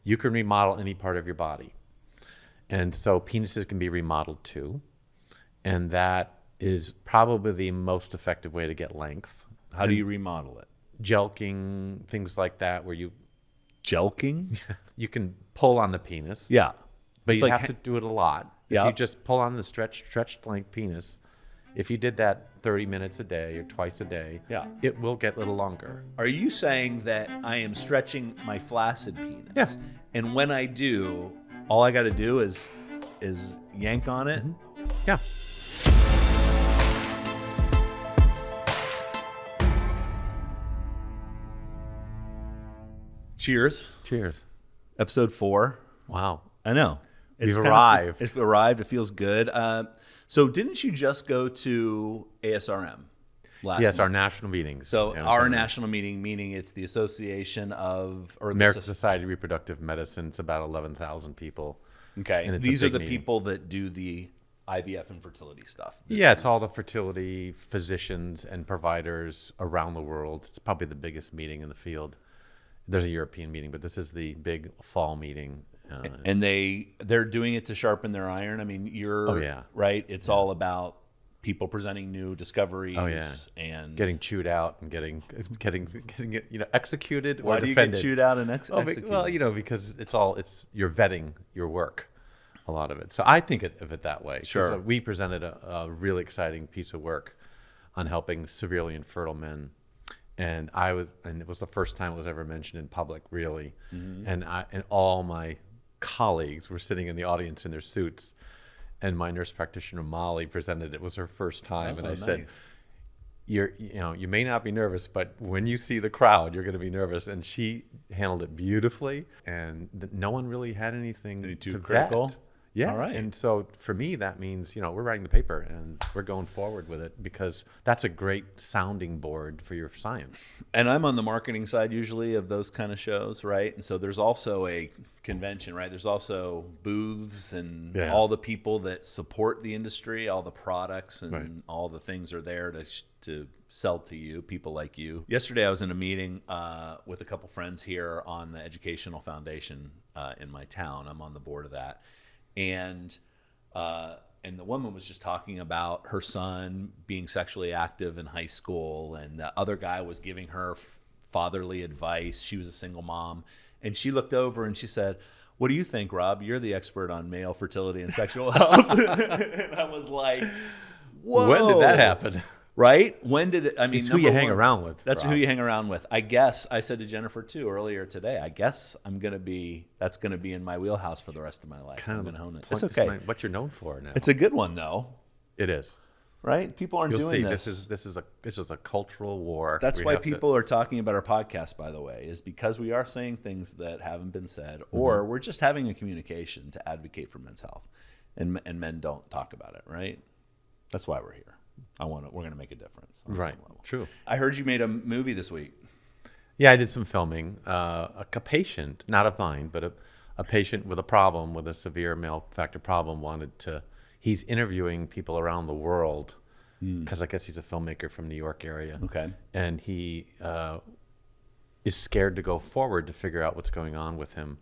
You can remodel any part of your body. And so penises can be remodeled too. And that is probably the most effective way to get length. How do you remodel it? Jelking, things like that, where you Jelking? you can pull on the penis. Yeah. But It's you like have to do it a lot. If Yeah. you just pull on the stretched length penis, if you did that 30 minutes a day or twice a day, Yeah. it will get a little longer. Are you saying that I am stretching my flaccid penis? Yeah. And when I do, all I got to do is yank on it? Yeah. Cheers. Cheers. Episode 4. Wow. I know. We've arrived. It's arrived. It feels good. So didn't you just go to ASRM last Yes, month? our national meetings. So Yeah, our it's national meeting, meaning it's the Association of... or the American Society of Reproductive Medicine. It's about 11,000 people. Okay. And it's a These are big the meeting. people that do the IVF and fertility stuff. It's all the fertility physicians and providers around the world. It's probably the biggest meeting in the field. There's a European meeting, but this is the big fall meeting. And they're doing it to sharpen their iron. I mean, right. It's all about people presenting new discoveries and getting chewed out and getting it, executed Why or do defended. you get chewed out and executed? Well, because it's you're vetting your work, a lot of it. So I think of it that way. Sure. So we presented a really exciting piece of work on helping severely infertile men. And it was the first time it was ever mentioned in public, really. Mm-hmm. And all my colleagues were sitting in the audience in their suits, and my nurse practitioner Molly presented. It was her first time, and I said, "You may not be nervous, but when you see the crowd, you're going to be nervous." And she handled it beautifully, and no one really had anything too to critical. vet. Yeah. All right. And so for me, that means, we're writing the paper and we're going forward with it, because that's a great sounding board for your science. And I'm on the marketing side usually of those kind of shows, right? And so there's also a convention, right? There's also booths and all the people that support the industry, all the products and all the things are there to sell to you, people like you. Yesterday I was in a meeting with a couple friends here on the Educational Foundation in my town. I'm on the board of that. And the woman was just talking about her son being sexually active in high school, and the other guy was giving her fatherly advice. She was a single mom, and she looked over and she said, "What do you think, Rob? You're the expert on male fertility and sexual health." And I was like, "Whoa! When did that happen?" Right? When did it? I mean, it's who you hang around with. That's Rob. who you hang around with. I guess I said to Jennifer too earlier today, I guess that's going to be in my wheelhouse for the rest of my life. I'm going to hone it. It's okay. What you're known for now. It's a good one though. It is. Right? People aren't You'll doing see, this. This is a cultural war. That's why people are talking about our podcast, by the way, is because we are saying things that haven't been said, or we're just having a communication to advocate for men's health, and men don't talk about it, right? That's why we're here. We're going to make a difference on some level. True. I heard you made a movie this week. Yeah, I did some filming. A patient, not of mine, but a patient with a problem, with a severe male factor problem, he's interviewing people around the world, because I guess he's a filmmaker from New York area. Okay. And he is scared to go forward to figure out what's going on with him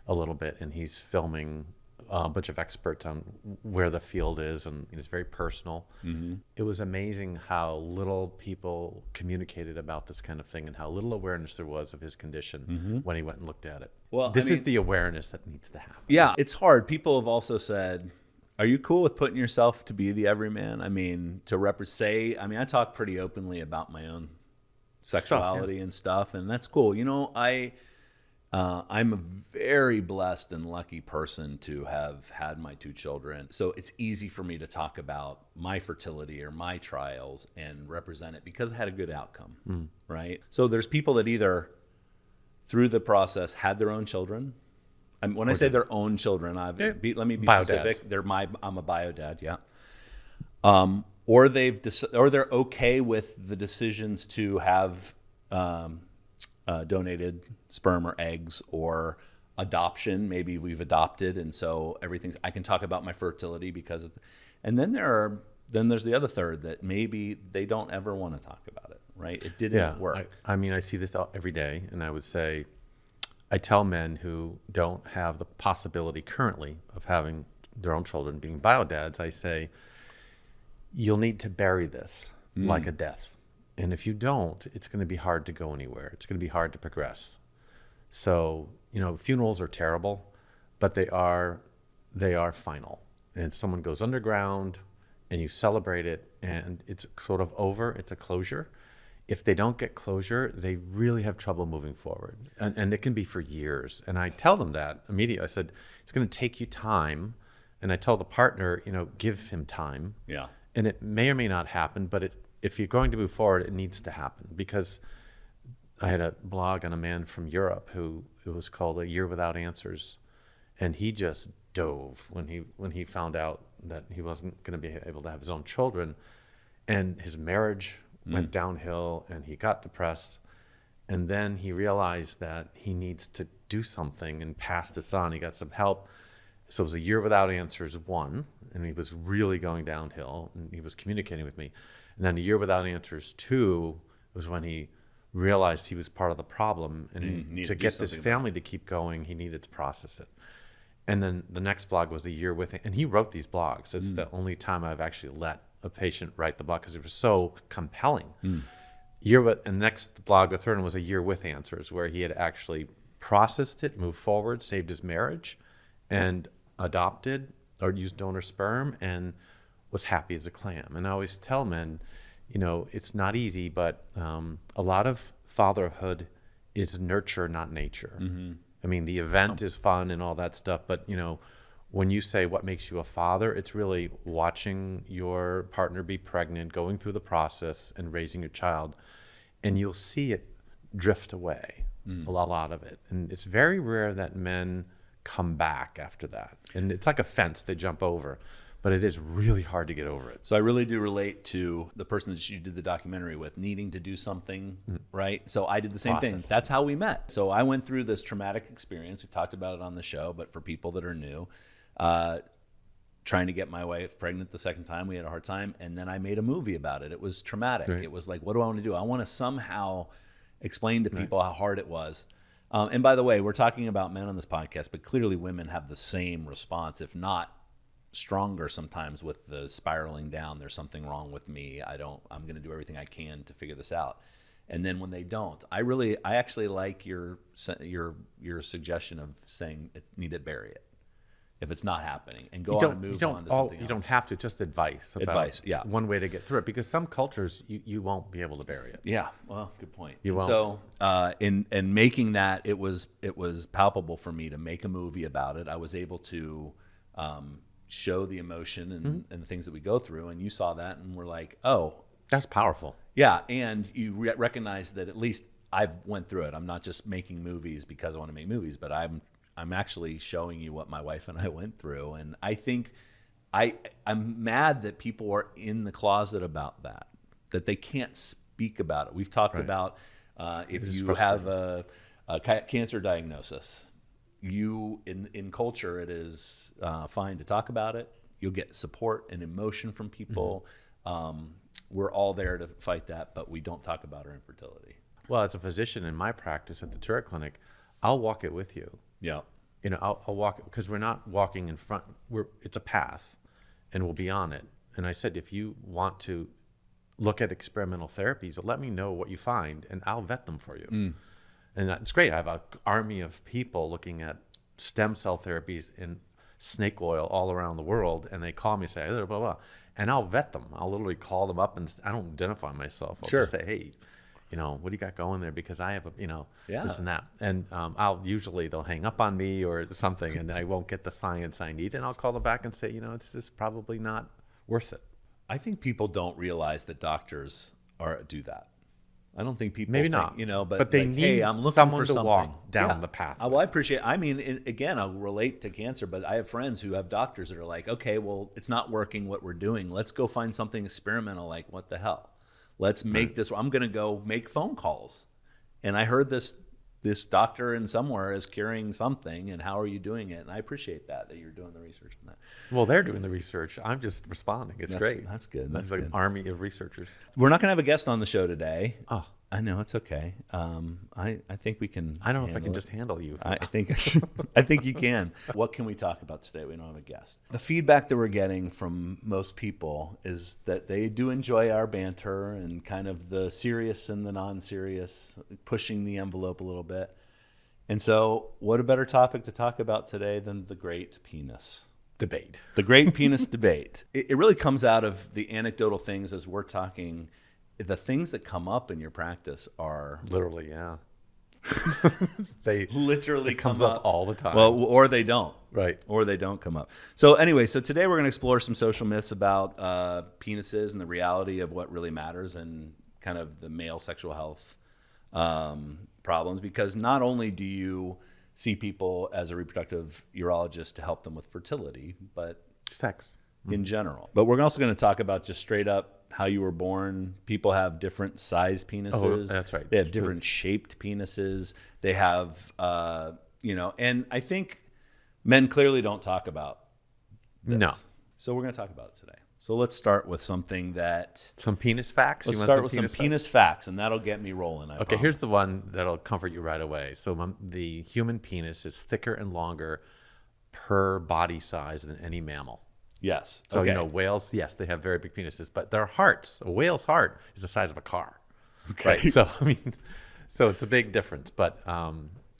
a little bit. And he's filming a bunch of experts on where the field is, and it's very personal. Mm-hmm. It was amazing how little people communicated about this kind of thing, and how little awareness there was of his condition when he went and looked at it. Well, this is the awareness that needs to happen. Yeah, it's hard. People have also said, are you cool with putting yourself to be the everyman? I mean, I talk pretty openly about my own sexuality and stuff, and that's cool. I'm a very blessed and lucky person to have had my 2 children. So it's easy for me to talk about my fertility or my trials and represent it because I had a good outcome, right? So there's people that either through the process had their own children. When I say their own children, let me be specific. I'm a bio dad, yeah. Or they're okay with the decisions to have donated sperm or eggs, or adoption. Maybe we've adopted, and so I can talk about my fertility because of and then there's the other third that maybe they don't ever want to talk about it, right? It didn't work. I mean, I see this every day, and I would say I tell men who don't have the possibility currently of having their own children being biodads, I say, you'll need to bury this like a death. And if you don't, it's going to be hard to go anywhere. It's going to be hard to progress. So, funerals are terrible, but they are final. And someone goes underground and you celebrate it and it's sort of over. It's a closure. If they don't get closure, they really have trouble moving forward. And it can be for years. And I tell them that immediately. I said, it's going to take you time. And I tell the partner, give him time. Yeah. And it may or may not happen, but if you're going to move forward, it needs to happen. Because I had a blog on a man from Europe who it was called A Year Without Answers. And he just dove when he found out that he wasn't going to be able to have his own children. And his marriage went downhill and he got depressed. And then he realized that he needs to do something and pass this on. He got some help. So it was A Year Without Answers 1, and he was really going downhill, and he was communicating with me. And then A Year Without Answers 2 was when he realized he was part of the problem, and to get this family to keep going, he needed to process it. And then the next blog was A Year With, and he wrote these blogs. It's the only time I've actually let a patient write the blog because it was so compelling. And the next blog, the third one, was A Year With Answers, where he had actually processed it, moved forward, saved his marriage, and adopted or used donor sperm and was happy as a clam. And I always tell men, it's not easy, but a lot of fatherhood is nurture, not nature. I mean, the event is fun and all that stuff, but when you say what makes you a father, it's really watching your partner be pregnant, going through the process and raising your child, and you'll see it drift away, a lot of it. And it's very rare that men come back after that. And it's like a fence they jump over, but it is really hard to get over it. So I really do relate to the person that you did the documentary with, needing to do something, right? So I did the same thing. That's how we met. So I went through this traumatic experience. We've talked about it on the show, but for people that are new, trying to get my wife pregnant the second time, we had a hard time. And then I made a movie about it. It was traumatic. Right. It was like, what do I want to do? I want to somehow explain to people how hard it was. And by the way, we're talking about men on this podcast, but clearly women have the same response, if not stronger sometimes, with the spiraling down. There's something wrong with me. I'm going to do everything I can to figure this out. And then when they don't, I actually like your suggestion of saying need to bury it if it's not happening and go on and move on to something else. You don't have to, just advice. Yeah. One way to get through it, because some cultures you won't be able to bury it. Yeah. Well, good point. You won't. So in making that, it was palpable for me to make a movie about it. I was able to show the emotion and the things that we go through, and you saw that and were like, oh, that's powerful. Yeah. And you recognize that at least I've went through it. I'm not just making movies because I want to make movies, but I'm actually showing you what my wife and I went through. And I think I'm mad that people are in the closet about that they can't speak about it. We've talked about if you have a cancer diagnosis, in culture, it is fine to talk about it. You'll get support and emotion from people. We're all there to fight that, but we don't talk about our infertility. Well, as a physician in my practice at the Turek Clinic, I'll walk it with you. Yeah. I'll walk it, because we're not walking in front. It's a path, and we'll be on it. And I said, if you want to look at experimental therapies, let me know what you find, and I'll vet them for you. And it's great. I have an army of people looking at stem cell therapies in snake oil all around the world, and they call me and say, blah, blah, blah. And I'll vet them. I'll literally call them up, and I don't identify myself. I'll just say, hey, what do you got going there? Because I have this and that. And they'll hang up on me or something, and I won't get the science I need. And I'll call them back and say, this is probably not worth it. I think people don't realize that doctors do that. I don't think people maybe think, not, but they like, need hey, I'm looking someone for to something. Walk down the path. Well, I appreciate. Again, I'll relate to cancer, but I have friends who have doctors that are like, okay, well, it's not working what we're doing. Let's go find something experimental. Like, what the hell? Let's make this. I'm going to go make phone calls. And I heard this doctor in somewhere is curing something, and how are you doing it? And I appreciate that you're doing the research on that. Well, they're doing the research. I'm just responding. It's great. That's good. That's an army of researchers. We're not going to have a guest on the show today. Oh. I know it's okay. I think we can. I don't know if I can just handle you. I think I think you can. What can we talk about today? We don't have a guest. The feedback that we're getting from most people is that they do enjoy our banter and kind of the serious and the non-serious, pushing the envelope a little bit. And so, what a better topic to talk about today than the great penis debate? The great penis debate. It really comes out of the anecdotal things as we're talking. The things that come up in your practice are literally, yeah. They literally comes up all the time. Well, or they don't. Right. Or they don't come up. So anyway, today we're going to explore some social myths about penises and the reality of what really matters and kind of the male sexual health problems. Because not only do you see people as a reproductive urologist to help them with fertility, but sex in general. But we're also going to talk about just straight up how you were born. People have different size penises. Oh, that's right. They have different shaped penises. They have, and I think men clearly don't talk about this. No. So we're going to talk about it today. So let's start with something some penis facts. Let's start with some penis facts, and that'll get me rolling. Okay, here's the one that'll comfort you right away. So the human penis is thicker and longer per body size than any mammal. Yes. So, whales, yes, they have very big penises, but their hearts, a whale's heart is the size of a car. Okay. Right? So, so it's a big difference. But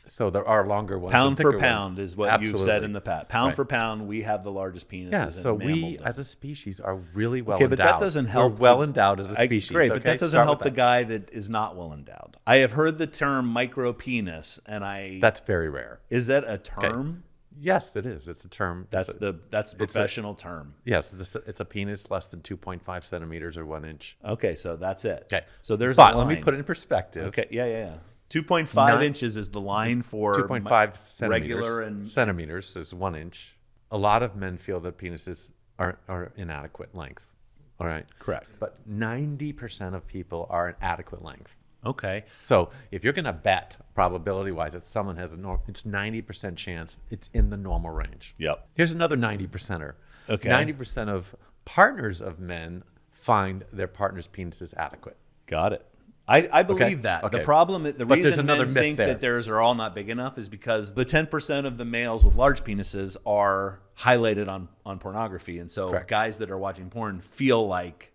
so there are longer ones. Pound for pound is what Absolutely. you've said in the past. Pound for pound, we have the largest penises. Yeah, so we as as a species are really well endowed. But that doesn't help. We're well endowed as a species. Great, but that doesn't help the guy that is not well endowed. I have heard the term micro penis, and that's very rare. Is that a term? Okay. Yes, it is. It's a term. That's the professional term. Yes, it's a penis less than 2.5 centimeters or 1 inch. Okay, so that's it. Okay, so there's. But let me put it in perspective. Okay, yeah. 2.5 inches is the line for 2.5 centimeters. Regular and centimeters is 1 inch. A lot of men feel that penises are inadequate length. All right, correct. But 90% of people are an adequate length. Okay. So if you're going to bet probability-wise that someone has it's 90% chance it's in the normal range. Yep. Here's another 90%er. Okay. 90% of partners of men find their partner's penis is adequate. Got it. I believe that. Okay. The problem, the but reason another men myth think there. that theirs are all not big enough is because the 10% of the males with large penises are highlighted on pornography. And so Correct. Guys that are watching porn feel like,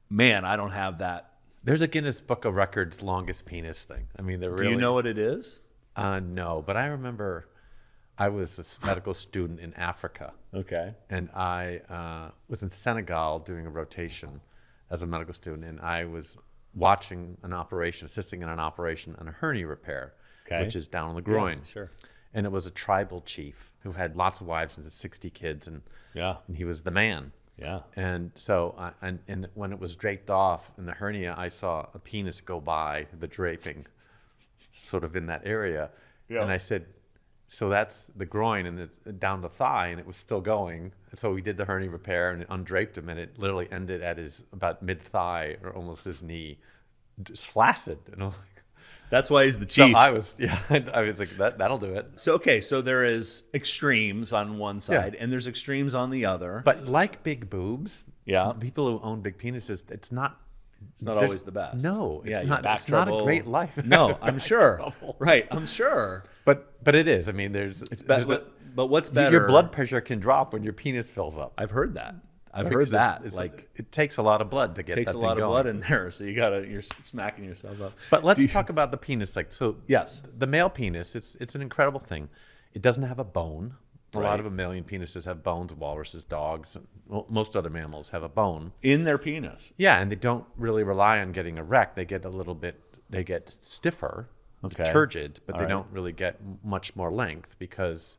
man, I don't have that. There's a Guinness Book of Records longest penis thing. Do you know what it is? No, but I remember I was a medical student in Africa. Okay. And I was in Senegal doing a rotation as a medical student, and I was watching an operation, assisting in an operation on a hernia repair, which is down on the groin. Yeah, sure. And it was a tribal chief who had lots of wives and 60 kids, and he was the man. Yeah. And so, and when it was draped off in the hernia, I saw a penis go by the draping, sort of in that area. Yeah. And I said, so that's the groin and down the thigh, and it was still going. And so we did the hernia repair and it undraped him, and it literally ended at his about mid thigh or almost his knee, just flaccid. And I was like, that's why he's the chief. So I was like, that'll do it. So there is extremes on one side and there's extremes on the other. But like big boobs, people who own big penises, it's not always the best. No, it's not. It's not a great life. No, I'm sure. Right, I'm sure. But it is. I mean, but what's better? Your blood pressure can drop when your penis fills up. I've heard that. I've heard that. It's like it takes a lot of blood to get. Takes that a lot thing of going. blood in there, so you're smacking yourself up. But let's talk about the penis. Yes, the male penis. It's an incredible thing. It doesn't have a bone. A lot of mammalian penises have bones. Walruses, dogs, most other mammals have a bone in their penis. Yeah, and they don't really rely on getting erect. They get they get stiffer, turgid, but they don't really get much more length because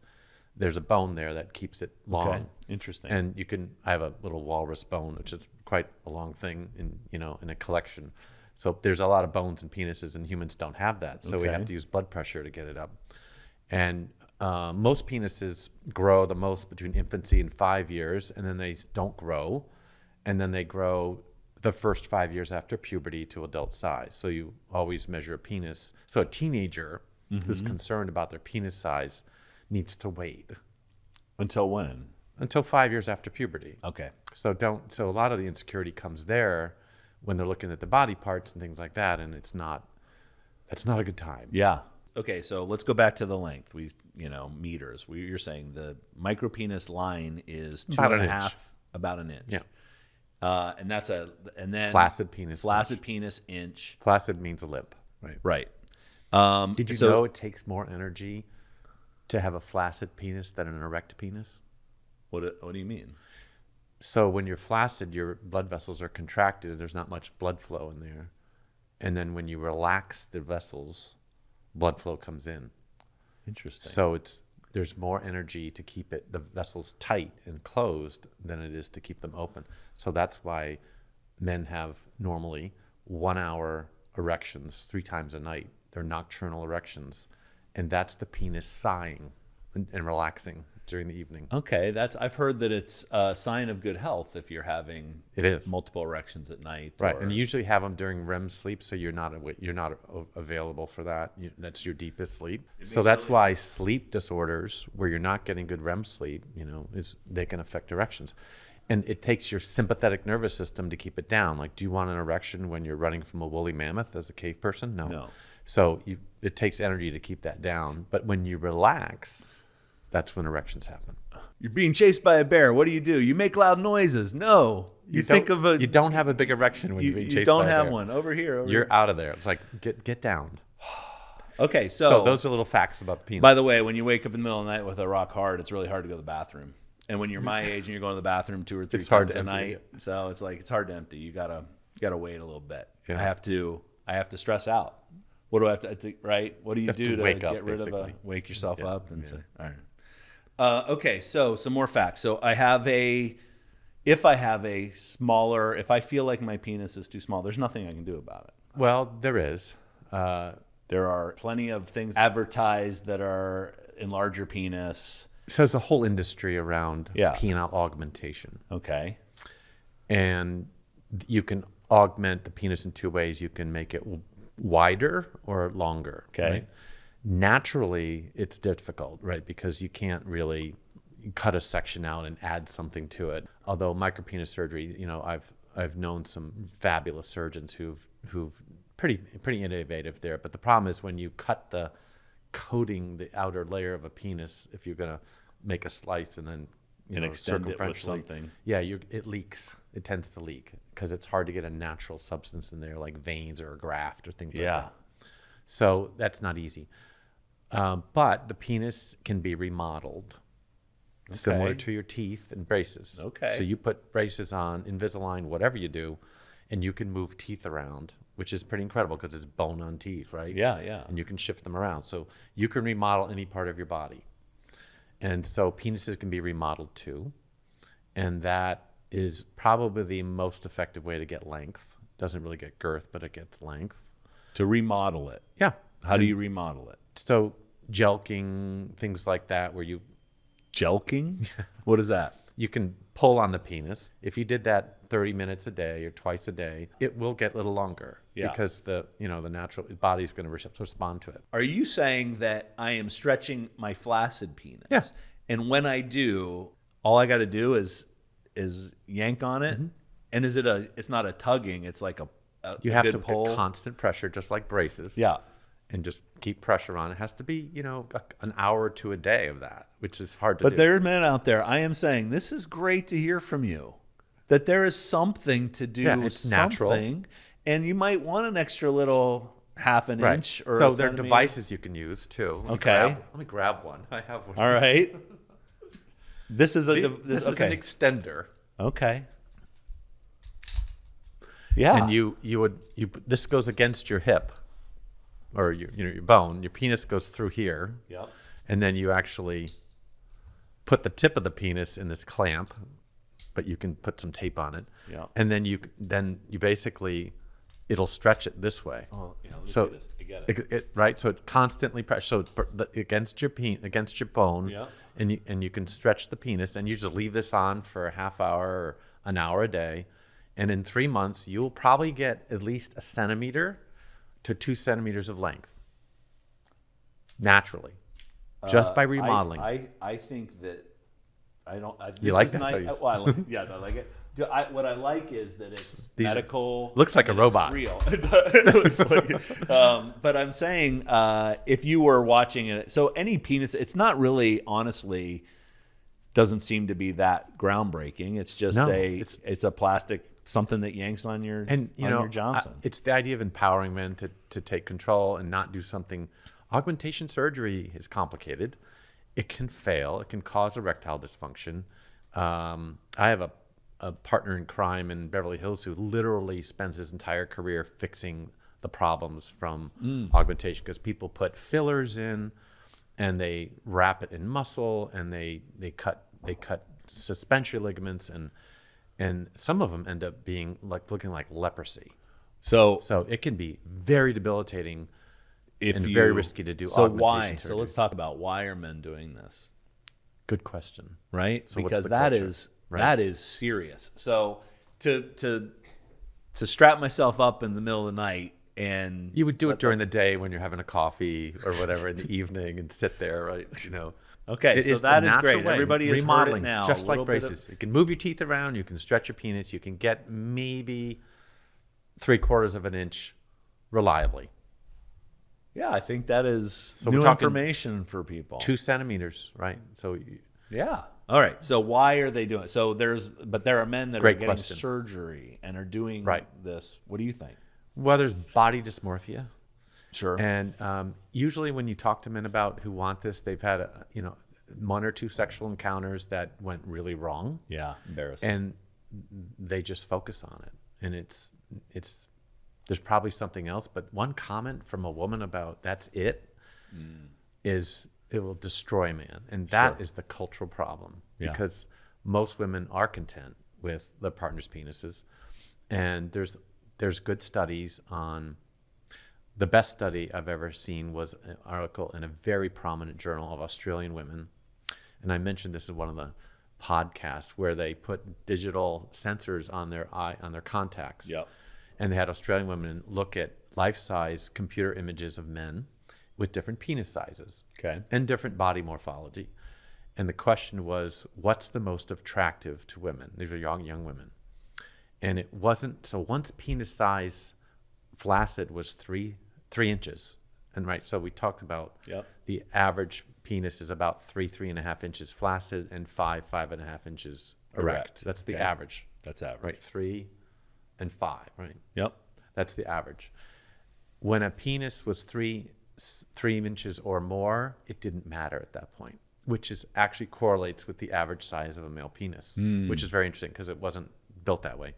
there's a bone there that keeps it long. Okay. Interesting. And I have a little walrus bone, which is quite a long thing in a collection. So there's a lot of bones and penises, and humans don't have that. So we have to use blood pressure to get it up. And most penises grow the most between infancy and 5 years, and then they don't grow. And then they grow the first 5 years after puberty to adult size. So you always measure a penis. So a teenager who's concerned about their penis size needs to wait. Until when? Until 5 years after puberty. Okay. So a lot of the insecurity comes there when they're looking at the body parts and things like that, and that's not a good time. Yeah. Okay, so let's go back to the length. Meters. You're saying the micropenis line is About 2.5, about an inch. Yeah. And then Flaccid penis. Flaccid penis inch. Flaccid means limp, right? Right. Did you know it takes more energy to have a flaccid penis than an erect penis? What do you mean? So when you're flaccid, your blood vessels are contracted and there's not much blood flow in there. And then when you relax the vessels, blood flow comes in. Interesting. So there's more energy to keep the vessels tight and closed than it is to keep them open. So that's why men have normally 1 hour erections 3 times a night. They're nocturnal erections. And that's the penis sighing and relaxing during the evening. Okay, I've heard that it's a sign of good health if you're having multiple erections at night. Right, and you usually have them during REM sleep, so you're not available for that. That's your deepest sleep. So that's why sleep disorders, where you're not getting good REM sleep, they can affect erections. And it takes your sympathetic nervous system to keep it down. Like, do you want an erection when you're running from a woolly mammoth as a cave person? No. So it takes energy to keep that down. But when you relax, that's when erections happen. You're being chased by a bear. What do? You make loud noises. No. You don't have a big erection when you're being chased by a bear. You don't have one. Over here. You're out of there. It's like, get down. Okay, so those are little facts about the penis. By the way, when you wake up in the middle of the night with a rock hard, it's really hard to go to the bathroom. And when you're my age and you're going to the bathroom 2 or 3 times a night, so it's hard to empty. You gotta wait a little bit. Yeah. I have to stress out. What do I have to right? What do you do to get rid of wake yourself up and say, all right. Okay, so some more facts. So if I feel like my penis is too small, there's nothing I can do about it. Well, there is. There are plenty of things advertised that are enlarge your penis. So there's a whole industry around penile augmentation. Okay. And you can augment the penis in 2 ways. You can make it wider or longer. Okay. Right? Naturally, it's difficult, right? Because you can't really cut a section out and add something to it. Although micropenis surgery, I've known some fabulous surgeons who've pretty innovative there. But the problem is when you cut the outer layer of a penis, if you're gonna make a slice and then extend it with something, it leaks. It tends to leak because it's hard to get a natural substance in there like veins or a graft or things like that. So that's not easy. But the penis can be remodeled, similar to your teeth and braces. Okay. So you put braces on, Invisalign, whatever you do, and you can move teeth around, which is pretty incredible because it's bone on teeth, right? Yeah. And you can shift them around. So you can remodel any part of your body. And so penises can be remodeled too. And that is probably the most effective way to get length. Doesn't really get girth, but it gets length. To remodel it. Yeah. How do you remodel it? So jelqing, things like that, where you... Jelqing? What is that? You can pull on the penis. If you did that 30 minutes a day or twice a day, it will get a little longer because the natural body's going to respond to it. Are you saying that I am stretching my flaccid penis? Yeah. And when I do, all I got to do is yank on it? Mm-hmm. And it's not a tugging, it's like a you have good to pull? Put constant pressure, just like braces. Yeah. And just keep pressure on. It has to be, an hour or 2 a day of that, which is hard to do. But there are men out there, I am saying, this is great to hear from you, that there is something to do. Yeah, it's natural. And you might want an extra little half an inch or so a there are centimeter. Devices you can use too. Let me grab one. I have one. All right. This is this is an extender. Okay. Yeah. And this goes against your hip. Or your bone, your penis goes through here. Yep. And then you actually put the tip of the penis in this clamp, but you can put some tape on it. Yeah. And then you basically it'll stretch it this way. Oh, yeah. Let's see this. I get it. Right. So it constantly pressure against your bone. Yeah. And you can stretch the penis, and you just leave this on for a half hour or an hour a day, and in 3 months you'll probably get at least 1 centimeter to 2 centimeters of length naturally, just by remodeling. I think that You like that? Well, yeah, I like it. What I like is that it's medical. Looks like a robot. Real. It looks like. But I'm saying, if you were watching it, so any penis, it's not really, honestly, doesn't seem to be that groundbreaking. It's just it's a plastic something that yanks on your your Johnson. It's the idea of empowering men to take control and not do something. Augmentation surgery is complicated. It can fail. It can cause erectile dysfunction. I have a partner in crime in Beverly Hills who literally spends his entire career fixing the problems from augmentation, because people put fillers in and they wrap it in muscle and they cut suspensory ligaments, and some of them end up being looking like leprosy. So it can be very debilitating. Very risky to do. So why? So let's talk about why are men doing this? Good question. Right? So because that is serious. So to strap myself up in the middle of the night, and you would do it during the day when you're having a coffee or whatever in the evening and sit there, right? Okay, so that is great. Way. Everybody is remodeling now, just like braces. You can move your teeth around. You can stretch your penis. You can get maybe 3/4 of an inch reliably. Yeah, I think that is new information for people. 2 centimeters, right? So, yeah. All right. So why are they doing it? So there are men that are getting surgery and are doing this. What do you think? Well, there's body dysmorphia. Sure. And usually when you talk to men about who want this, they've had 1 or 2 sexual encounters that went really wrong. Yeah, embarrassing. And they just focus on it, and it's. There's probably something else, but one comment from a woman about that's it is it will destroy a man. And that is the cultural problem, because most women are content with their partner's penises. And there's good studies on. The best study I've ever seen was an article in a very prominent journal of Australian women. And I mentioned this in one of the podcasts, where they put digital sensors on their contacts. Yep. And they had Australian women look at life-size computer images of men with different penis sizes and different body morphology. And the question was, what's the most attractive to women? These are young women. And it wasn't, so once penis size flaccid was 3 inches. And so we talked about the average penis is about 3.5 inches flaccid and 5.5 inches erect. That's the average. That's average. Right, 3 and 5, right? Yep. That's the average. When a penis was 3 inches or more, it didn't matter at that point, which is actually correlates with the average size of a male penis, which is very interesting because it wasn't built that way.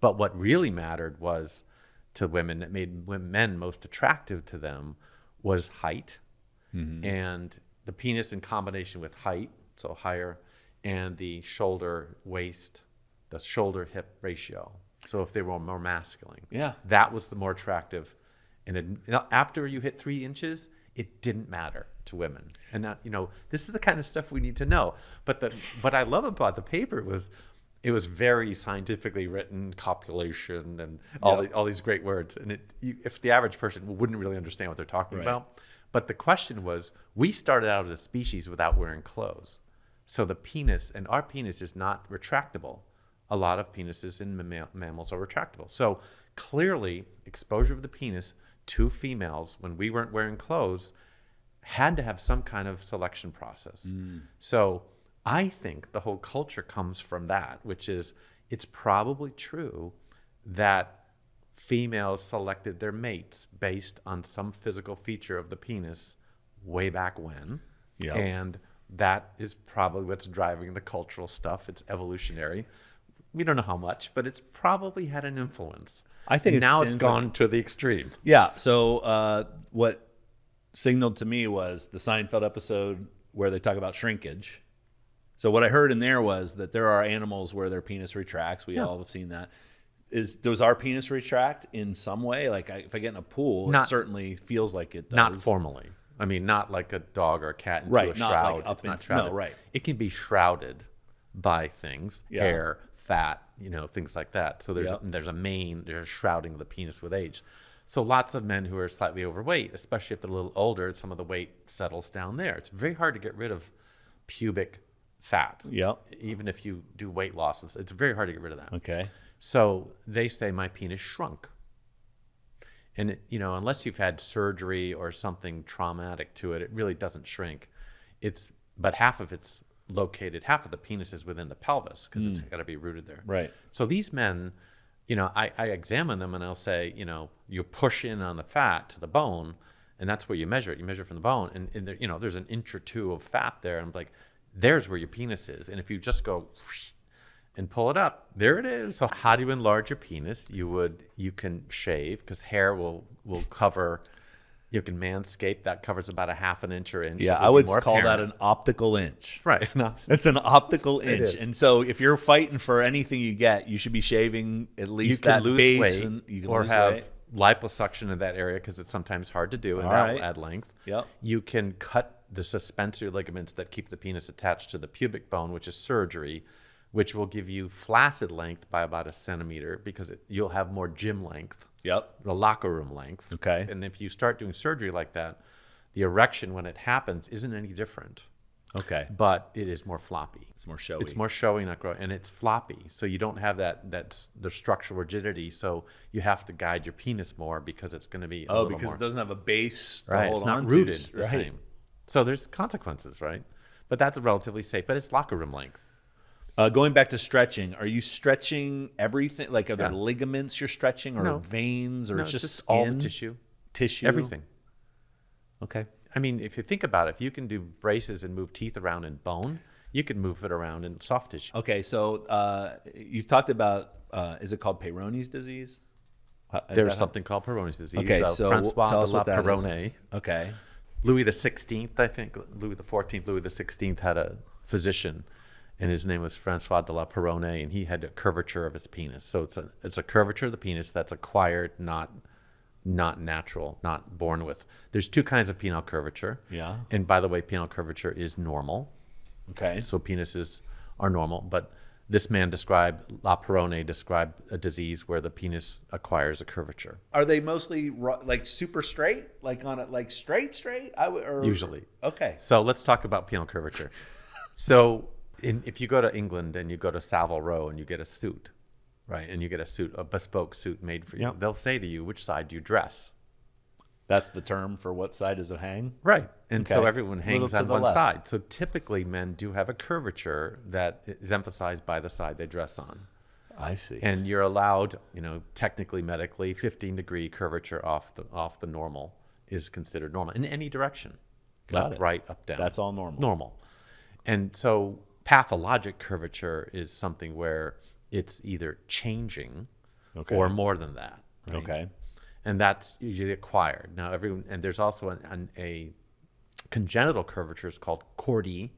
But what really mattered was to women, that made men most attractive to them, was height, and the penis in combination with height, so higher, and the shoulder waist, the shoulder hip ratio. So if they were more masculine, that was the more attractive. And after you hit 3 inches, it didn't matter to women. And this is the kind of stuff we need to know. But what I love about the paper was it was very scientifically written, copulation and all these great words. And if the average person wouldn't really understand what they're talking about. But the question was, we started out as a species without wearing clothes. So the penis, and our penis is not retractable. A lot of penises in mammals are retractable. So clearly, exposure of the penis to females when we weren't wearing clothes had to have some kind of selection process. So I think the whole culture comes from that, which is it's probably true that females selected their mates based on some physical feature of the penis way back when. And that is probably what's driving the cultural stuff. It's evolutionary. We don't know how much, but it's probably had an influence. I think now it's gone to the extreme. Yeah. So what signaled to me was the Seinfeld episode where they talk about shrinkage. So what I heard in there was that there are animals where their penis retracts. We all have seen that. Does our penis retract in some way? Like if I get in a pool, it certainly feels like it does. Not formally. I mean, not like a dog or a cat into a shroud. Like it's not shrouded. No, right. It can be shrouded by things, hair, fat, things like that. So there's a shrouding of the penis with age. So lots of men who are slightly overweight, especially if they're a little older, some of the weight settles down there. It's very hard to get rid of pubic fat. Yep. Even if you do weight loss, it's very hard to get rid of that. Okay. So they say my penis shrunk. And, unless you've had surgery or something traumatic to it, it really doesn't shrink. But half of the penis is within the pelvis because it's got to be rooted there. Right. So these men, I examine them and I'll say, you push in on the fat to the bone, and that's where you measure it. You measure from the bone, and there, there's an inch or two of fat there. And I'm like, there's where your penis is. And if you just go and pull it up, there it is. So how do you enlarge your penis? You can shave, because hair will cover. You can manscape. That covers about a half an inch or inch. Yeah, I would call that an optical inch. Right. It's an optical inch. And so if you're fighting for anything you get, you should be shaving at least that base. Weight, and you can or lose have weight. liposuction in that area, because it's sometimes hard to do, and that will add length. Yep. You can cut the suspensory ligaments that keep the penis attached to the pubic bone, which is surgery, which will give you flaccid length by about 1 centimeter, because you'll have more gym length. Yep. The locker room length. Okay. And if you start doing surgery like that, the erection when it happens isn't any different. Okay. But it is more floppy. It's more showy. It's more showy, not growing, and it's floppy. So you don't have the structural rigidity. So you have to guide your penis more, because it's going to be because it doesn't have a base to right. hold It's not on rooted to. the same. So there's consequences, right? But that's relatively safe. But it's locker room length. Going back to stretching, are you stretching everything? Like, are there ligaments you're stretching, or No. veins, or No, it's it's just all the skin? tissue, everything. Okay. I mean, if you think about it, if you can do braces and move teeth around in bone, you can move it around in soft tissue. Okay, so you've talked about, is it called Peyronie's disease? There's something called Peyronie's disease. Okay, so Francois tell de us la what that is. Peyronie. Okay. Louis the 16th, I think, Louis the 14th, Louis the 16th had a physician, and his name was Francois de la Peyronie, and he had a curvature of his penis. So it's a curvature of the penis that's acquired, not natural, not born with. There's two kinds of penile curvature. Yeah. And by the way, penile curvature is normal. Okay. So penises are normal, but this man La Peyronie described a disease where the penis acquires a curvature. Are they mostly like super straight, like on it, like straight? Usually. Okay. So let's talk about penile curvature. So if you go to England and you go to Savile Row and you get a suit, right, and you get a bespoke suit made for you, they'll say to you, which side do you dress? That's the term for what side does it hang? Right. And so Okay. everyone hangs Little to on the one left. side. So typically men do have a curvature that is emphasized by the side they dress on. I see. And you're allowed, technically, medically, 15-degree curvature off the normal is considered normal in any direction. Got Left, it. right, up, down. That's all normal. Normal. And so pathologic curvature is something where it's either changing or more than that. Right? Okay. And that's usually acquired. Now, and there's also a congenital curvatures called chordee,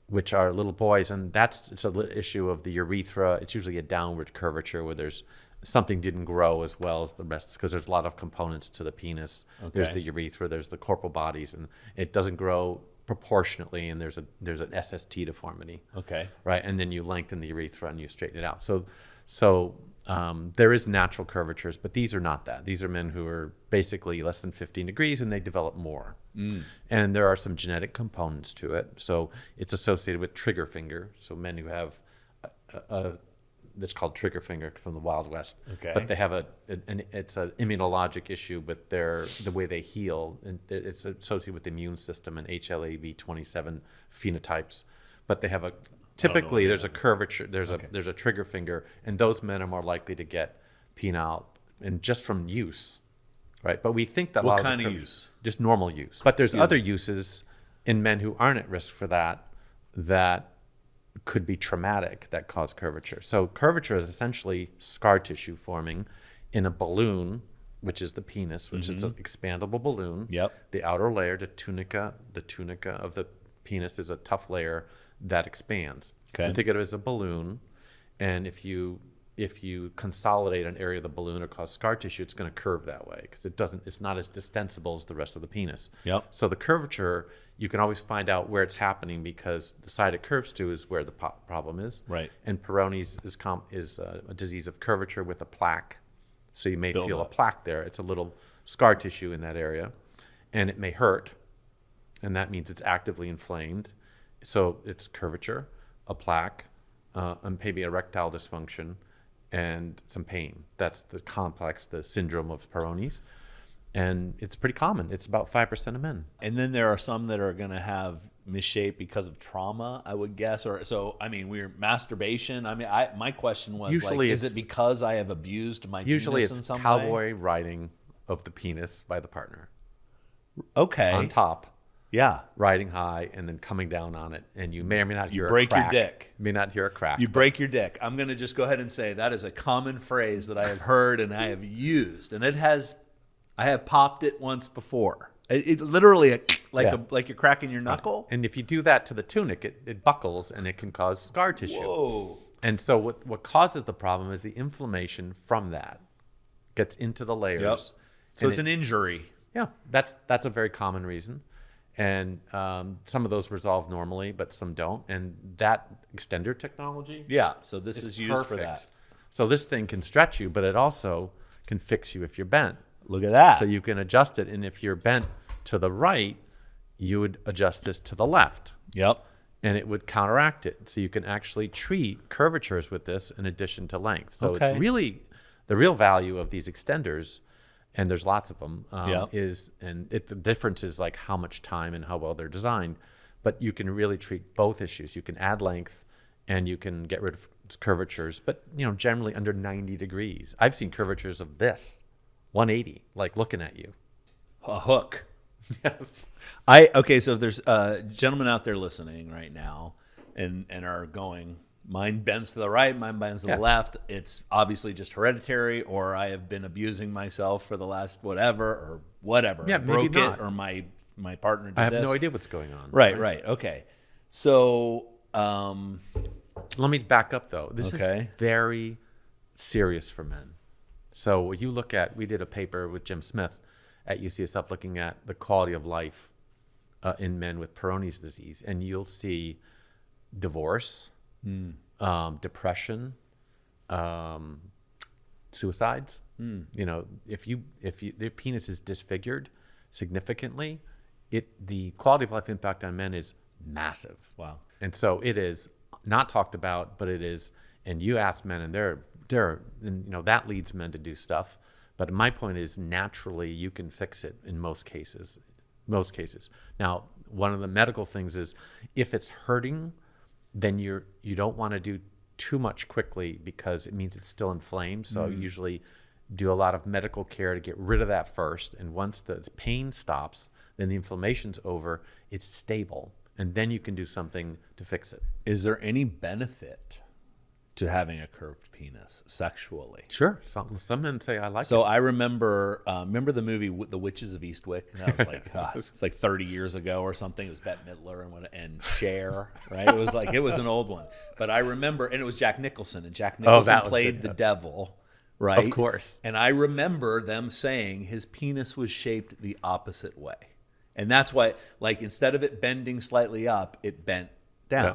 which are little boys, and it's an issue of the urethra. It's usually a downward curvature where there's something didn't grow as well as the rest, because there's a lot of components to the penis. Okay. There's the urethra, there's the corporal bodies, and it doesn't grow proportionately, and there's an SST deformity. Okay. Right, and then you lengthen the urethra and you straighten it out. So there is natural curvatures, but these are not that. These are men who are basically less than 15 degrees, and they develop more. And there are some genetic components to it. So it's associated with trigger finger. So men who have it's called trigger finger from the Wild West. Okay. But they have it's an immunologic issue with the way they heal, and it's associated with the immune system and HLA-B27 phenotypes. But they have typically there's a curvature, there's a trigger finger, and those men are more likely to get penile, and just from use, right? But we think that What kind of use? Just normal use. But there's other uses in men who aren't at risk for that could be traumatic, that cause curvature. So curvature is essentially scar tissue forming in a balloon, which is the penis, which is an expandable balloon. Yep. The outer layer, the tunica of the penis is a tough layer that expands. Okay. And think of it as a balloon, and if you consolidate an area of the balloon or cause scar tissue, it's going to curve that way, because it's not as distensible as the rest of the penis. Yep. So the curvature, you can always find out where it's happening, because the side it curves to is where the problem is. Right. And Peyronie's is a disease of curvature with a plaque. So you may feel a plaque there. It's a little scar tissue in that area, and it may hurt, and that means it's actively inflamed. So it's curvature, a plaque, and maybe erectile dysfunction, and some pain. That's the complex, the syndrome of Peyronie's. And it's pretty common. It's about 5% of men. And then there are some that are going to have misshape because of trauma, I would guess. Or so, I mean, masturbation. I mean, my question was, Usually is it because I have abused my penis in some way? Cowboy riding of the penis by the partner. Okay. On top. Yeah. Riding high and then coming down on it. And you may or may not hear a crack. You break your dick. You may not hear a crack. You break your dick. I'm going to just go ahead and say that is a common phrase that I have heard and I have used. And I have popped it once before. It literally like you're cracking your knuckle. And if you do that to the tunic, it buckles and it can cause scar tissue. Whoa. And so what causes the problem is the inflammation from that gets into the layers. Yep. So it's an injury. Yeah, that's a very common reason. And some of those resolve normally, but some don't. And that extender technology, so this is used for that. So this thing can stretch you, but it also can fix you if you're bent. Look at that. So you can adjust it. And if you're bent to the right, you would adjust this to the left. Yep. And it would counteract it. So you can actually treat curvatures with this in addition to length. So it's really the real value of these extenders, and there's lots of them, the difference is like how much time and how well they're designed. But you can really treat both issues. You can add length and you can get rid of curvatures, but generally under 90 degrees. I've seen curvatures of this, 180, like looking at you. A hook. Yes. So if there's gentlemen out there listening right now and are going, mine bends to the right, mine bends to the left. It's obviously just hereditary, or I have been abusing myself for the last whatever. Yeah, broke maybe not. It, or my partner did this. I have no idea what's going on. Right. Okay. So let me back up though. This is very serious for men. So you look at, we did a paper with Jim Smith at UCSF looking at the quality of life in men with Peyronie's disease, and you'll see divorce, depression, suicides. If their penis is disfigured significantly, the quality of life impact on men is massive. Wow. And so it is not talked about, but it is. And you ask men, and that leads men to do stuff. But my point is, naturally, you can fix it in most cases. Now, one of the medical things is, if it's hurting, then you don't want to do too much quickly because it means it's still inflamed. So usually do a lot of medical care to get rid of that first. And once the pain stops, then the inflammation's over, it's stable. And then you can do something to fix it. Is there any benefit to having a curved penis sexually? Sure. Some men say I like it. So I remember the movie The Witches of Eastwick? That was like it's like 30 years ago or something. It was Bette Midler and Cher, right? It was an old one. But I remember, and it was Jack Nicholson, and Jack Nicholson played the devil, right? Of course. And I remember them saying his penis was shaped the opposite way. And that's why, like, instead of it bending slightly up, it bent down. Yeah.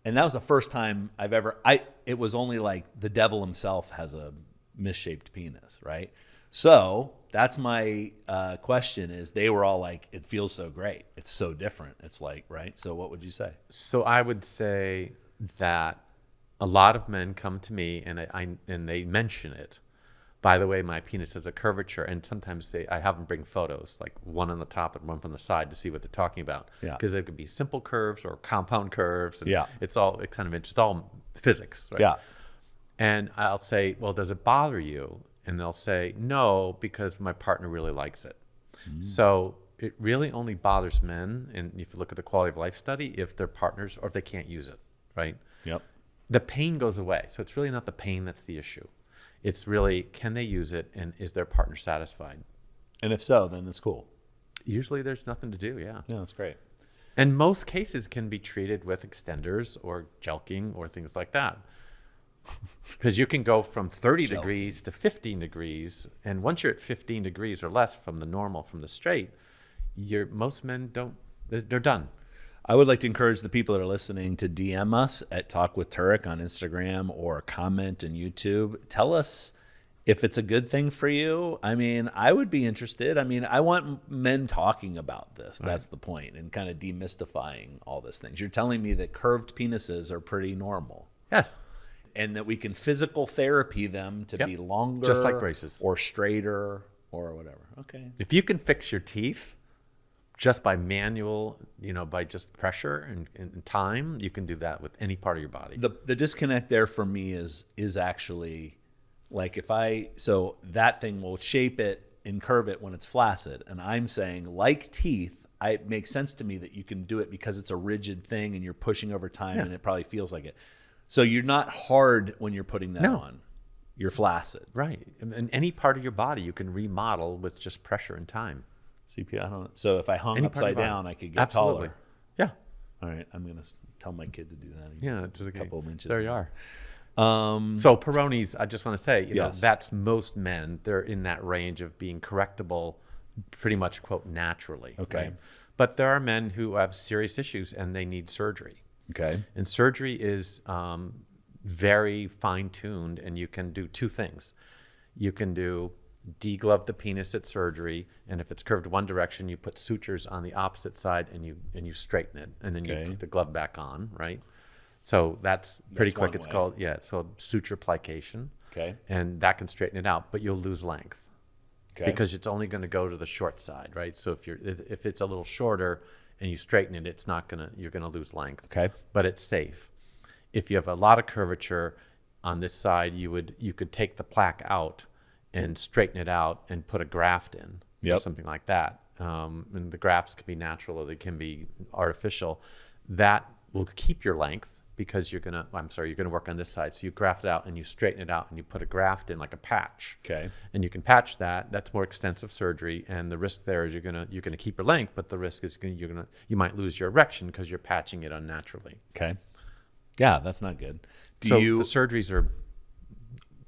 And that was the first time it was only like the devil himself has a misshaped penis, right? So that's my question is, they were all like, it feels so great. It's so different. It's like, right? So what would you say? So I would say that a lot of men come to me and they mention it. By the way, my penis has a curvature, and sometimes I have them bring photos, like one on the top and one from the side, to see what they're talking about. Because it could be simple curves or compound curves. And it's all physics, right? Yeah. And I'll say, well, does it bother you? And they'll say, no, because my partner really likes it. So it really only bothers men, and if you look at the quality of life study, if their partners, or if they can't use it, right? Yep. The pain goes away. So it's really not the pain that's the issue. It's really, can they use it, and is their partner satisfied? And if so, then it's cool. Usually there's nothing to do, yeah. Yeah, that's great. And most cases can be treated with extenders or jelqing or things like that. Because you can go from 30 degrees to 15 degrees, and once you're at 15 degrees or less from the normal, from the straight, most men they're done. I would like to encourage the people that are listening to DM us at Talk With Turek on Instagram or comment on YouTube. Tell us if it's a good thing for you, I mean, I would be interested. I mean, I want men talking about this. That's the point, and kind of demystifying all these things. You're telling me that curved penises are pretty normal. Yes. And that we can physical therapy them to be longer. Just like braces. Or straighter or whatever. Okay. If you can fix your teeth just by manual, by just pressure and time, you can do that with any part of your body. The disconnect there for me is actually... Like so that thing will shape it and curve it when it's flaccid. And I'm saying, like teeth, it makes sense to me that you can do it because it's a rigid thing and you're pushing over time and it probably feels like it. So you're not hard when you're putting that on. You're flaccid. Right. And any part of your body you can remodel with just pressure and time. CPI. So if I hung upside down, I could get taller. Yeah. All right. I'm going to tell my kid to do that. Yeah. Just a couple of inches. There you are. So Peyronie's, I just want to say, that's most men. They're in that range of being correctable, pretty much, quote, naturally. Okay. Right? But there are men who have serious issues and they need surgery. Okay. And surgery is very fine-tuned, and you can do two things. You can deglove the penis at surgery, and if it's curved one direction, you put sutures on the opposite side and you straighten it, and then you put the glove back on, right? So that's pretty quick. It's called suture plication. Okay. And that can straighten it out, but you'll lose length. Okay. Because it's only going to go to the short side, right? So if it's a little shorter and you straighten it, you're going to lose length. Okay. But it's safe. If you have a lot of curvature on this side, you could take the plaque out and straighten it out and put a graft in, or something like that. And the grafts can be natural or they can be artificial. That will keep your length. Because you're gonna work on this side. So you graft it out and you straighten it out and you put a graft in like a patch. Okay. And you can patch that. That's more extensive surgery. And the risk there is you're gonna keep your length, but the risk is you might lose your erection because you're patching it unnaturally. Okay. Yeah, that's not good. The surgeries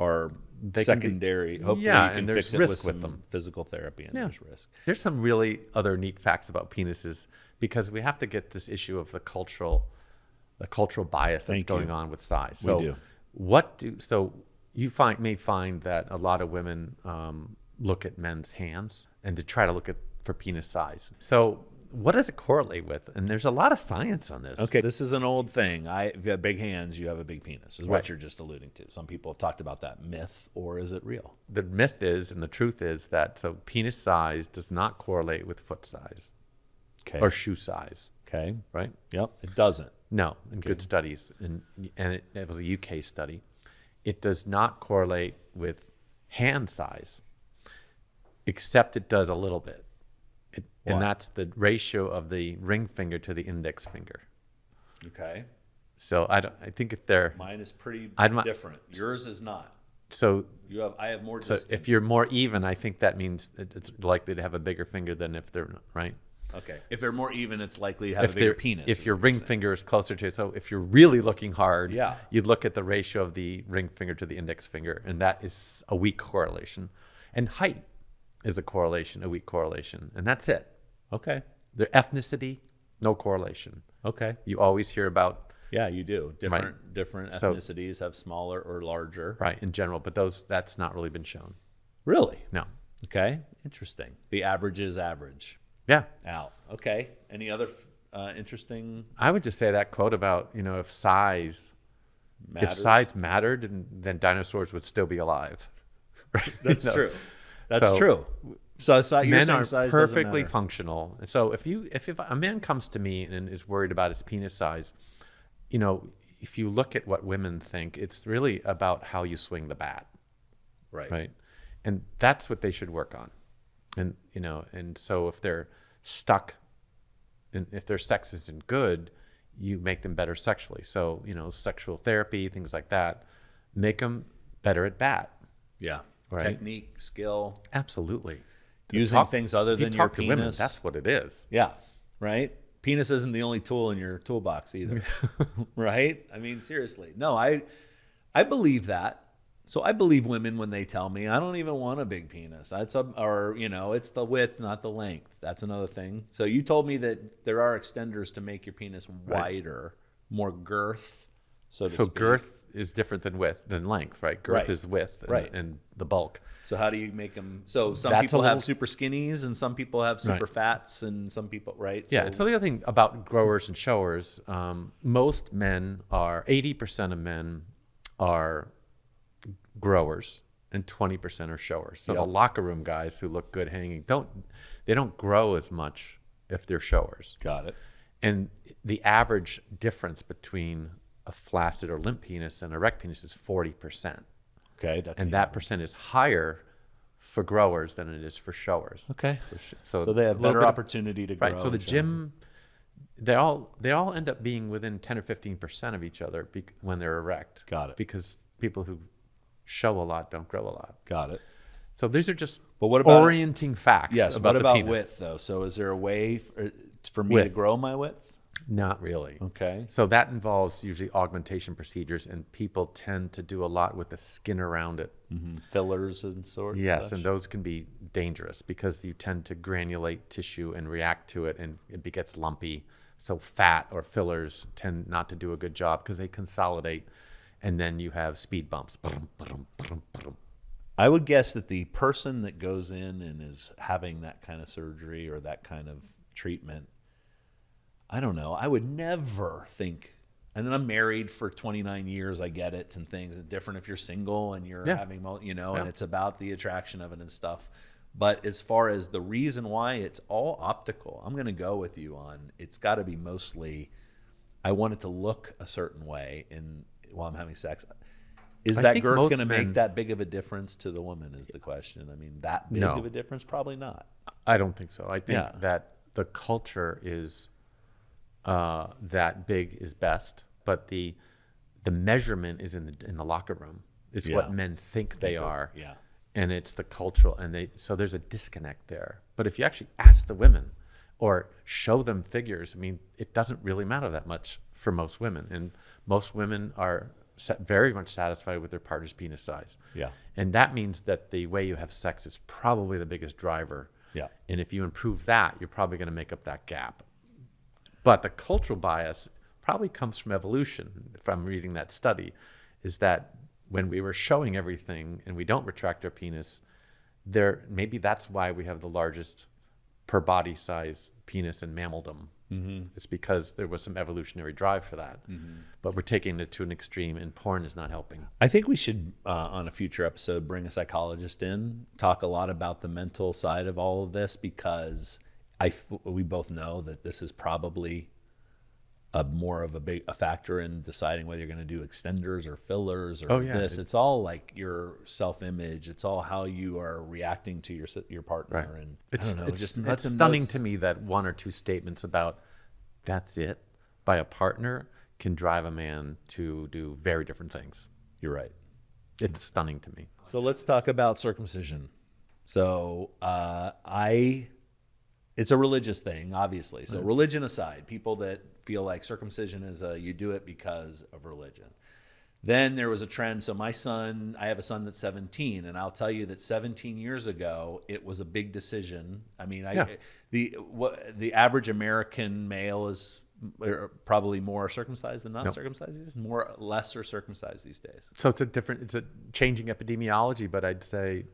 are secondary. Hopefully you can fix it with some physical therapy, and there's risk. There's some really other neat facts about penises because we have to get this issue of the cultural bias that's going on with size. So we do. So you may find that a lot of women look at men's hands and to try to look for penis size. So what does it correlate with? And there's a lot of science on this. Okay, this is an old thing. If you have big hands, you have a big penis, is what you're just alluding to. Some people have talked about that myth, or is it real? The myth is, and the truth is that penis size does not correlate with foot size or shoe size. Okay. Right? Yep, it doesn't. No, in good studies, and it was a UK study. It does not correlate with hand size, except it does a little bit. And that's the ratio of the ring finger to the index finger. Okay. So I think if they're... Mine is pretty different. Yours is not. So I have more distance. So if you're more even, I think that means it's likely to have a bigger finger than if they're not, right? Okay. If they're more even, it's likely to have a bigger penis. If your ring finger is closer to it, so if you're really looking hard, you'd look at the ratio of the ring finger to the index finger, and that is a weak correlation. And height is a weak correlation, and that's it. Okay. Their ethnicity, no correlation. Okay. You always hear about... Yeah, you do. Different ethnicities have smaller or larger. Right, in general, but that's not really been shown. Really? No. Okay. Interesting. The average is average. Yeah. Out. Okay. Any other interesting? I would just say that quote about, if size mattered, then dinosaurs would still be alive. Right? That's true. That's true. So men are perfectly functional. So if a man comes to me and is worried about his penis size, if you look at what women think, it's really about how you swing the bat. Right. And that's what they should work on. And so if they're stuck, and if their sex isn't good, you make them better sexually. So, sexual therapy, things like that, make them better at bat. Yeah. Right? Technique, skill. Absolutely. Using things other than your penis. Women, that's what it is. Yeah. Right. Penis isn't the only tool in your toolbox either. Right. I mean, seriously. No, I believe that. So I believe women when they tell me I don't even want a big penis. It's the width, not the length. That's another thing. So you told me that there are extenders to make your penis wider, more girth. so to So speak. girth is different than length, right? Girth is width and the bulk. So how do you make them? So some That's people have super skinnies and some people have super fats and some people, right? Yeah. So the other thing about growers and showers, most men 80% of men are growers and 20% are showers. So the locker room guys who look good hanging they don't grow as much if they're showers. Got it. And the average difference between a flaccid or limp penis and erect penis is 40%. Okay, that percent is higher for growers than it is for showers. Okay. So they have better opportunity to grow. Right. So the gym, they all end up being within 10 or 15% of each other when they're erect. Got it. Because people who show a lot don't grow a lot. Got it. So these are just what about orienting facts. Yes. About what about penis. width though? So is there a way for me to grow my width? Not really. Okay. So that involves usually augmentation procedures, and people tend to do a lot with the skin around it. Mm-hmm. Fillers and sorts. Yes, and those can be dangerous because you tend to granulate tissue and react to it, and it gets lumpy. So fat or fillers tend not to do a good job because they consolidate, and then you have speed bumps. I would guess that the person that goes in and is having that kind of surgery or that kind of treatment, I don't know. I would never think, and I'm married for 29 years. I get it, and things are different if you're single and you're having, and it's about the attraction of it and stuff. But as far as the reason why, it's all optical. I'm going to go with you on it's got to be mostly, I want it to look a certain way while I'm having sex. Is that girth going to make that big of a difference to the woman is the question. I mean, that big of a difference? Probably not. I don't think so. I think that the culture is that big is best, but the measurement is in the locker room. It's what men think they are, and it's the cultural, so there's a disconnect there. But if you actually ask the women or show them figures, I mean, it doesn't really matter that much for most women, and most women are very much satisfied with their partner's penis size. Yeah, and that means that the way you have sex is probably the biggest driver. Yeah, and if you improve that, you're probably going to make up that gap. But the cultural bias probably comes from evolution, if I'm reading that study, is that when we were showing everything and we don't retract our penis, maybe that's why we have the largest per body size penis in mammaldom. Mm-hmm. It's because there was some evolutionary drive for that. Mm-hmm. But we're taking it to an extreme, and porn is not helping. I think we should, on a future episode, bring a psychologist in, talk a lot about the mental side of all of this, because we both know that this is probably more of a factor in deciding whether you're going to do extenders or fillers or this. It's all like your self-image. It's all how you are reacting to your partner. Right. And it's stunning to me that one or two statements about that's it by a partner can drive a man to do very different things. You're right. It's stunning to me. So let's talk about circumcision. So it's a religious thing, obviously. So religion aside, people that feel like circumcision is you do it because of religion. Then there was a trend. So I have a son that's 17, and I'll tell you that 17 years ago, it was a big decision. I mean, the average American male is probably more circumcised than not circumcised. He's lesser circumcised these days. So it's a changing epidemiology, but I'd say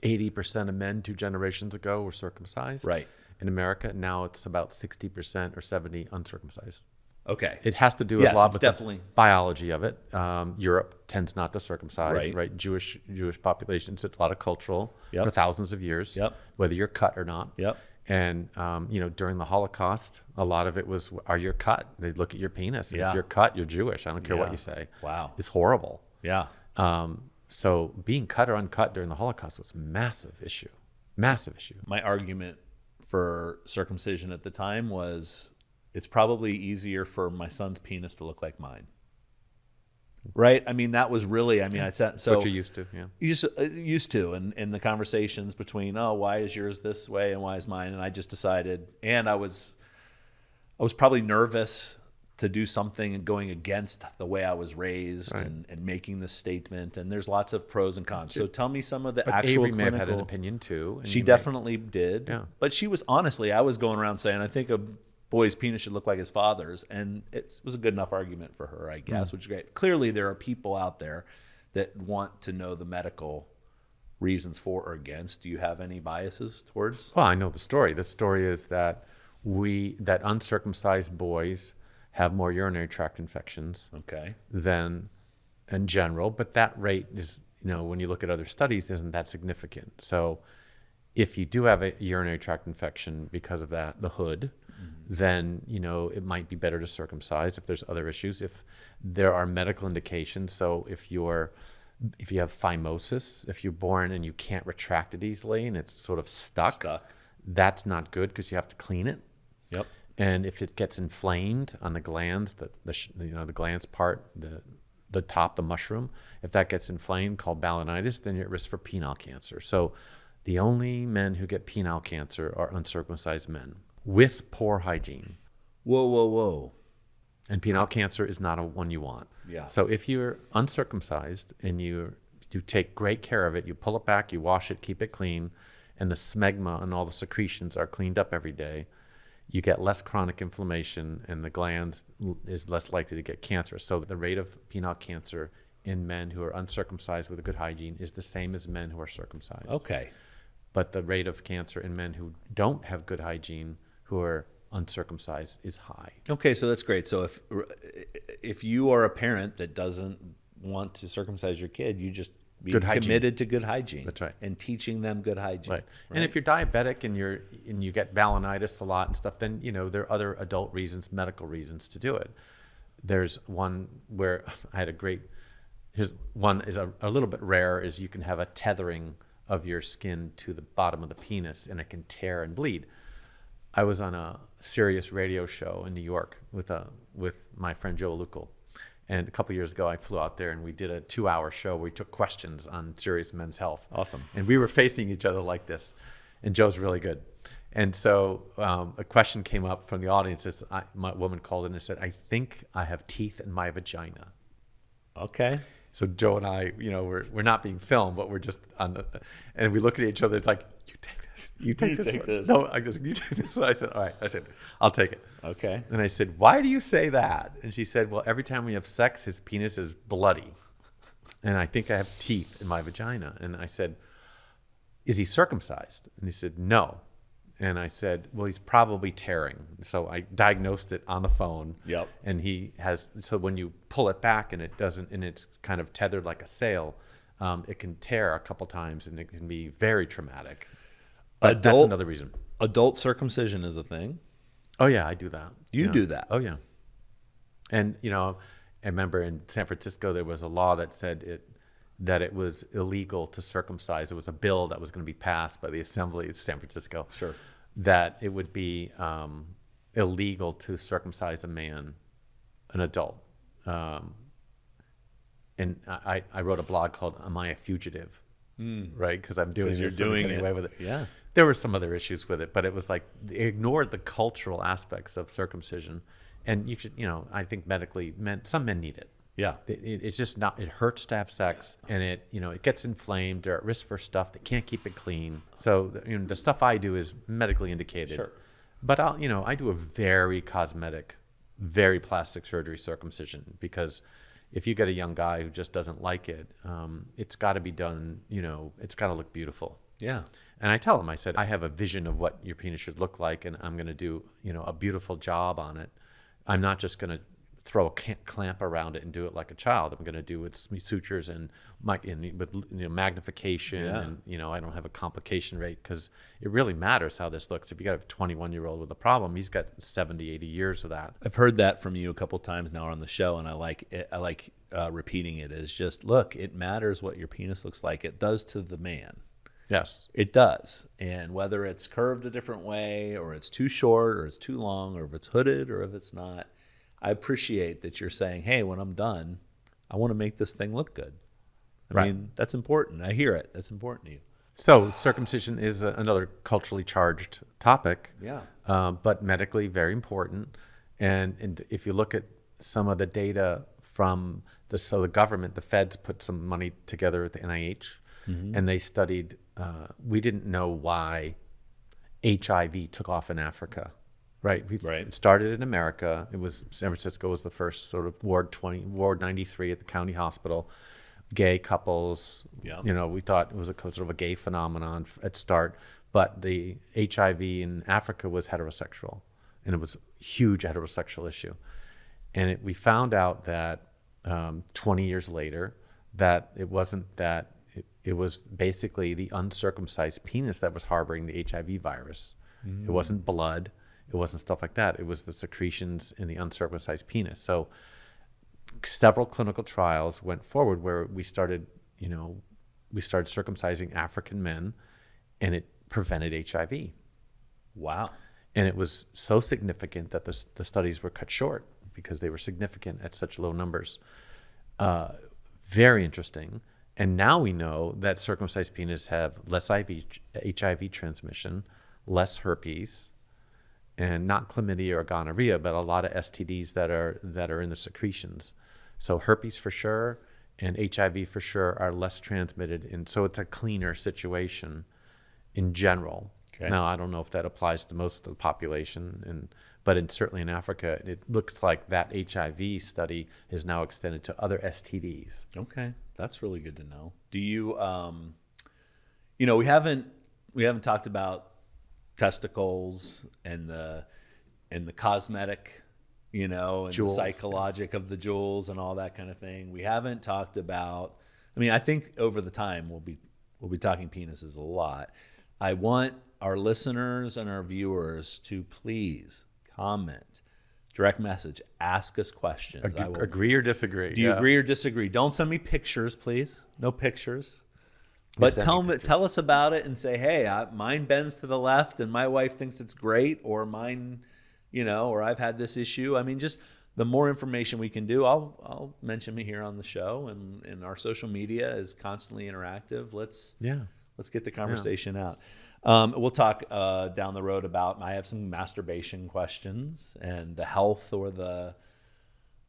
80% of men 2 generations ago were circumcised. Right. In America, now it's about 60% or 70% uncircumcised. Okay. It has to do a lot with the biology of it. Europe tends not to circumcise, right? Jewish populations, it's a lot of cultural for thousands of years, whether you're cut or not. Yep. And during the Holocaust, a lot of it was, are you cut? They look at your penis. And if you're cut, you're Jewish. I don't care what you say. Wow. It's horrible. Yeah. So being cut or uncut during the Holocaust was a massive issue. Massive issue. My argument for circumcision at the time was it's probably easier for my son's penis to look like mine. Right? I mean, that was really, I said, so. What you're used to, yeah. You just used to, and the conversations between, why is yours this way and why is mine? And I just decided, and I was probably nervous to do something and going against the way I was raised and making this statement. And there's lots of pros and cons. So tell me some of the actual Avery clinical. may have had an opinion too. She definitely did. Yeah. But she was, honestly, I was going around saying, I think boy's penis should look like his father's. And it was a good enough argument for her, I guess, which is great. Clearly, there are people out there that want to know the medical reasons for or against. Do you have any biases towards? Well, I know the story. The story is that that uncircumcised boys have more urinary tract infections than in general, but that rate is, when you look at other studies, isn't that significant. So if you do have a urinary tract infection because of that, the hood, then, it might be better to circumcise if there's other issues. If there are medical indications, so if you have phimosis, if you're born and you can't retract it easily and it's sort of stuck. That's not good because you have to clean it. Yep. And if it gets inflamed on the glands, the glands part, the top, the mushroom, if that gets inflamed, called balanitis, then you're at risk for penile cancer. So the only men who get penile cancer are uncircumcised men with poor hygiene. Whoa. And penile cancer is not one you want. Yeah. So if you're uncircumcised and you take great care of it, you pull it back, you wash it, keep it clean, and the smegma and all the secretions are cleaned up every day, you get less chronic inflammation and the glands is less likely to get cancerous. So the rate of penile cancer in men who are uncircumcised with a good hygiene is the same as men who are circumcised. Okay. But the rate of cancer in men who don't have good hygiene, who are uncircumcised, is high. Okay, so that's great. So if you are a parent that doesn't want to circumcise your kid, you just be committed to good hygiene. That's right. And teaching them good hygiene. Right. And if you're diabetic and you get balanitis a lot and stuff, then there are other adult reasons, medical reasons to do it. There's one where I had one is a little bit rare, is you can have a tethering of your skin to the bottom of the penis and it can tear and bleed. I was on a Sirius radio show in New York with my friend Joe Lucal. And a couple of years ago, I flew out there and we did a 2-hour show where we took questions on serious men's health. Awesome. And we were facing each other like this. And Joe's really good. And so a question came up from the audience. My woman called in and said, "I think I have teeth in my vagina." Okay. So Joe and I, we're not being filmed, but we're just and we look at each other. It's like, you take this. You take this. No, I just, you take this. I said, all right. I said, I'll take it. Okay. And I said, why do you say that? And she said, well, every time we have sex, his penis is bloody. And I think I have teeth in my vagina. And I said, is he circumcised? And he said, no. And I said, well, he's probably tearing. So I diagnosed it on the phone. Yep. And so when you pull it back and it's kind of tethered like a sail, it can tear a couple times and it can be very traumatic. But that's another reason. Adult circumcision is a thing? Oh, yeah, I do that. You do that? Oh, yeah. And, I remember in San Francisco, there was a law that said that it was illegal to circumcise. It was a bill that was going to be passed by the Assembly of San Francisco. Sure. That it would be illegal to circumcise a man, an adult. And I wrote a blog called "Am I a Fugitive?" Right? Because I'm doing this anyway with it. Yeah. There were some other issues with it, but it was like they ignored the cultural aspects of circumcision. And you should, I think medically, some men need it. Yeah. It's just not, it hurts to have sex and it gets inflamed. They're at risk for stuff. They can't keep it clean. So, the stuff I do is medically indicated. Sure. But I do a very cosmetic, very plastic surgery circumcision because if you get a young guy who just doesn't like it, it's got to be done, it's got to look beautiful. Yeah. And I tell him, I said, I have a vision of what your penis should look like and I'm going to do, a beautiful job on it. I'm not just going to throw a clamp around it and do it like a child. I'm going to do it with sutures and with magnification. Yeah. And, I don't have a complication rate because it really matters how this looks. If you got a 21-year-old with a problem, he's got 70, 80 years of that. I've heard that from you a couple times now on the show, and I like repeating it as just, look, it matters what your penis looks like. It does to the man. Yes. It does. And whether it's curved a different way or it's too short or it's too long or if it's hooded or if it's not, I appreciate that you're saying, hey, when I'm done, I want to make this thing look good. I mean, that's important. I hear it. That's important to you. So circumcision is another culturally charged topic, yeah, but medically very important. And if you look at some of the data from the government, the feds put some money together at the NIH, and they studied, we didn't know why HIV took off in Africa. Right. It started in America. It was San Francisco was the first sort of Ward 93 at the county hospital. Gay couples. Yeah. We thought it was a sort of a gay phenomenon at start, but the HIV in Africa was heterosexual, and it was a huge heterosexual issue. And we found out that 20 years later that it wasn't that. It was basically the uncircumcised penis that was harboring the HIV virus. It wasn't blood. It wasn't stuff like that. It was the secretions in the uncircumcised penis. So several clinical trials went forward where we started circumcising African men, and it prevented HIV. Wow. And it was so significant that the studies were cut short because they were significant at such low numbers. Very interesting. And now we know that circumcised penis have less HIV transmission, less herpes, and not chlamydia or gonorrhea, but a lot of STDs that are in the secretions. So herpes for sure and HIV for sure are less transmitted, and so it's a cleaner situation in general. Okay. Now I don't know if that applies to most of the population, but certainly in Africa, it looks like that HIV study is now extended to other STDs. Okay, that's really good to know. Do you, we haven't talked about testicles and the cosmetic, and jewels, the psychologic of the jewels and all that kind of thing. We haven't talked about. I think over the time we'll be talking penises a lot. I want our listeners and our viewers to please comment, direct message, ask us questions. Agree or disagree. Do you agree or disagree? Don't send me pictures, please. No pictures. But tell us about it and say, hey, mine bends to the left and my wife thinks it's great, or mine, or I've had this issue. Just the more information we can do, I'll mention me here on the show, and our social media is constantly interactive. Let's get the conversation out. We'll talk down the road about, I have some masturbation questions and the health or the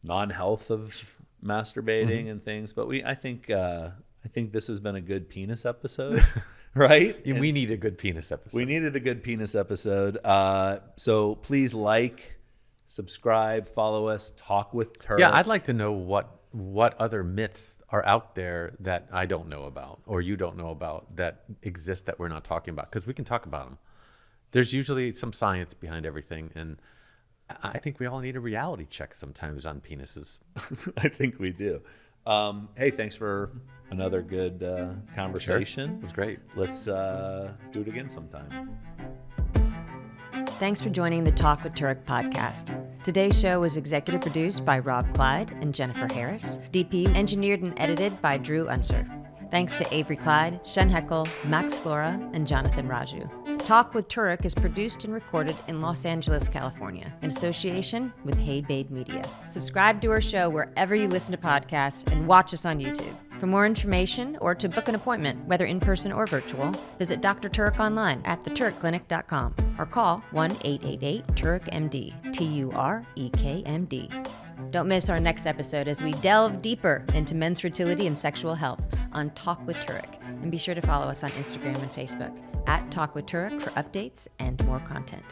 non-health of masturbating and things. But I think this has been a good penis episode, right? We need a good penis episode. We needed a good penis episode. So please subscribe, follow us, Talk with Turek. Yeah, I'd like to know what other myths are out there that I don't know about or you don't know about that exist that we're not talking about, because we can talk about them. There's usually some science behind everything, and I think we all need a reality check sometimes on penises. I think we do. Hey, thanks for another good conversation. Sure. It was great. Let's do it again sometime. Thanks for joining the Talk with Turek podcast. Today's show was executive produced by Rob Clyde and Jennifer Harris. DP engineered and edited by Drew Unser. Thanks to Avery Clyde, Shen Heckel, Max Flora, and Jonathan Raju. Talk with Turek is produced and recorded in Los Angeles, California, in association with Hey Babe Media. Subscribe to our show wherever you listen to podcasts and watch us on YouTube. For more information or to book an appointment, whether in person or virtual, visit Dr. Turek online at theturekclinic.com or call 1-888-TUREK-MD, TUREKMD. Don't miss our next episode as we delve deeper into men's fertility and sexual health on Talk with Turek. And be sure to follow us on Instagram and Facebook at Talk with Turek for updates and more content.